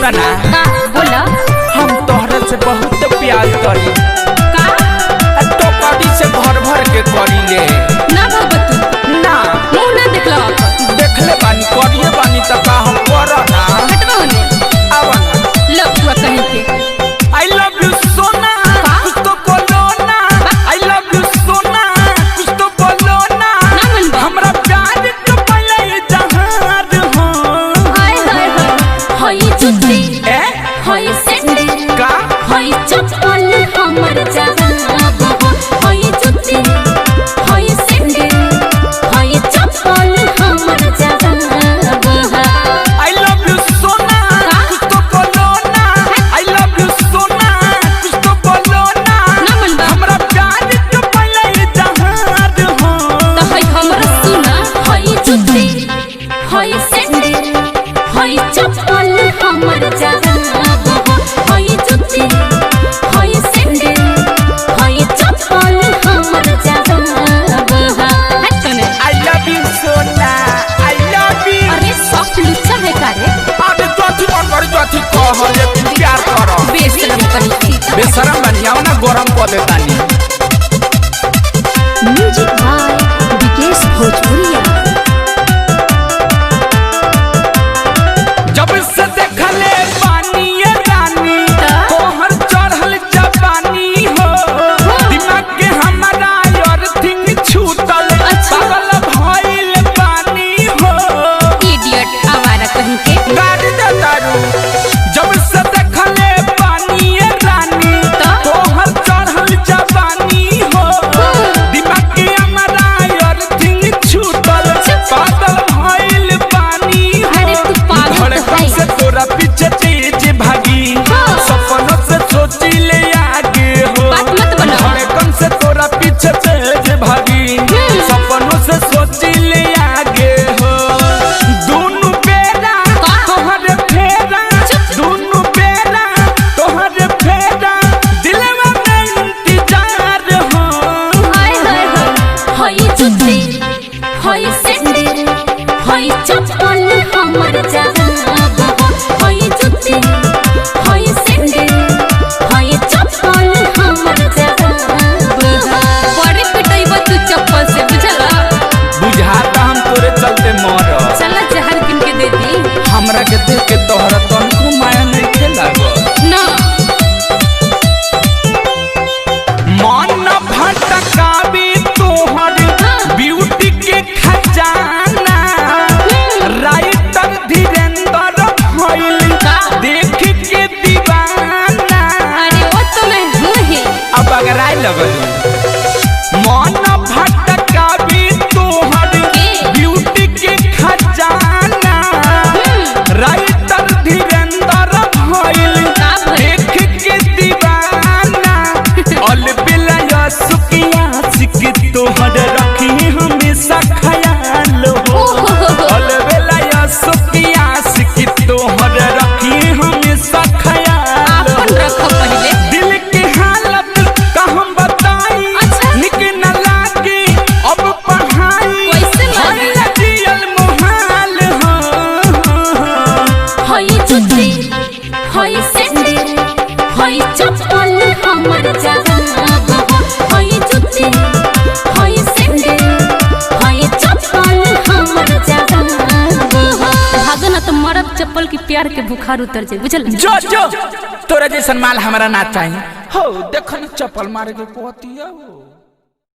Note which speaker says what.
Speaker 1: सुना ना
Speaker 2: बोला
Speaker 1: हम तोहरे से बहुत प्यार करी
Speaker 2: का
Speaker 1: तो कड़ी से भर भर के करी ले
Speaker 2: ना भगतू
Speaker 1: ना
Speaker 2: मुंह ना देखला
Speaker 1: देखले बानी करिए बानी त का हम कर ना
Speaker 2: हटवा होने
Speaker 1: आवा ना
Speaker 2: लपुआ कहीं के
Speaker 1: आई लव यू सोना कुछ तो बोलो ना आई लव यू सोना कुछ तो बोलो ना
Speaker 2: ना मन बा
Speaker 1: हमरा प्यार के पहले जहाज हो
Speaker 2: हाय हाय हाय हाय जुती
Speaker 1: ए
Speaker 2: हाय सेंडी
Speaker 1: का
Speaker 2: हाय चप्पल हमर जहां हाय जुती हाय सेंडी हाय चप्पल हमर जहां
Speaker 1: आई लव यू सोना कुछ तो बोलो ना आई लव यू सोना कुछ तो बोलो ना
Speaker 2: ना मन बा
Speaker 1: हमरा प्यार के पहले जहाज हो
Speaker 2: तो हाय हमरा सुना हाय जुती हाय सेंडी हाय चप्पल हमर जहां हाय जुती हाय सेंडी हाय चप्पल हमर जहां हट कने
Speaker 1: I love you Sona I love you
Speaker 2: अरे सॉफ्ट लुच्चा है का रे
Speaker 1: अबे जोथी मन कर जोथी कह लेकिन प्यार करो
Speaker 2: बेशरम कहीं की
Speaker 1: बेशरम बनियाओ ना गरम कर देतानी
Speaker 2: म्यूजिक बाय विकेश भोजपुरिया
Speaker 1: जब से देखले पानी ये रानी तोहर चढ़ल जवानी हो दिमाग के हमारा अर्थिंग छूटल
Speaker 2: अच्छा।
Speaker 1: पागल भइल पानी हो
Speaker 2: इडियट आवारा कहीं के
Speaker 1: गाड़ी दे दारू जब से देखले पानी ये रानी तोहर चढ़ल जवानी हो दिमाग के हमारा अर्थिंग छूटल पागल भइल पानी
Speaker 2: अरे
Speaker 1: हो
Speaker 2: तू पागल तो
Speaker 1: धड़कन
Speaker 2: है
Speaker 1: से तोरा पीछे तेज भागी
Speaker 2: हाँ।
Speaker 1: सपनों से सोची ले आगे हो
Speaker 2: बात मत बनाओ।
Speaker 1: धड़कन से तोरा पीछे तेज भागी सपनों से सोची ले आगे हो दोनों बेरा
Speaker 2: का?
Speaker 1: तोहरे फेरा दोनों बेरा तोहरे फेरा दिलवा में इंतजार हो
Speaker 2: हाय हाय हाय हाय जुती हाय सेंडी हाय चप्पल हमर जहां हाय जुती हाय सेंडी हाय चप्पल हमर जहां बड़े पिटाइबा तू चप्पल से बुझला
Speaker 1: बुझाता हम तोरे चलते मर
Speaker 2: चला जहर किन के दे दी
Speaker 1: हमरा के देख के तोहरा तनको माया नहीं खेलागो
Speaker 2: ना
Speaker 1: मन भटकावी तोहर ब्यूटी के खजाना राइटर धीरेन्द्र भइल देख के दीवाना
Speaker 2: अरे वो तो मैं हूँ ही
Speaker 1: अब अगर आई लगल मन भटकावी तोहर ब्यूटी के खजाना राइटर धीरेन्द्र भइल
Speaker 2: का भइल?
Speaker 1: देख के दीवाना अलबिला सुकिया सिक तोहर रखी हमेशा ख्याल हो अलबिला सुकिया सिक तोहर रखी हमेशा ख्याल
Speaker 2: आपन
Speaker 1: हो
Speaker 2: रखो पहले
Speaker 1: दिल की हालत का हम बताई
Speaker 2: अच्छा।
Speaker 1: निक न लागे अब पढ़ाई
Speaker 2: कैसे लागे?
Speaker 1: होला जियल मुहाल हो
Speaker 2: हाय जुती हाय सेंडी हाय चप्पल हमर जहां हाय जुती हाय सेंडी हाय चप्पल हमर जहां भागो ना तो मरब चप्पल की प्यार के बुखार उतर जाए बुझल
Speaker 1: जो जो तोरा जैसन माल हमारा ना चाहिए हो देखो ना चप्पल मारे के कहती है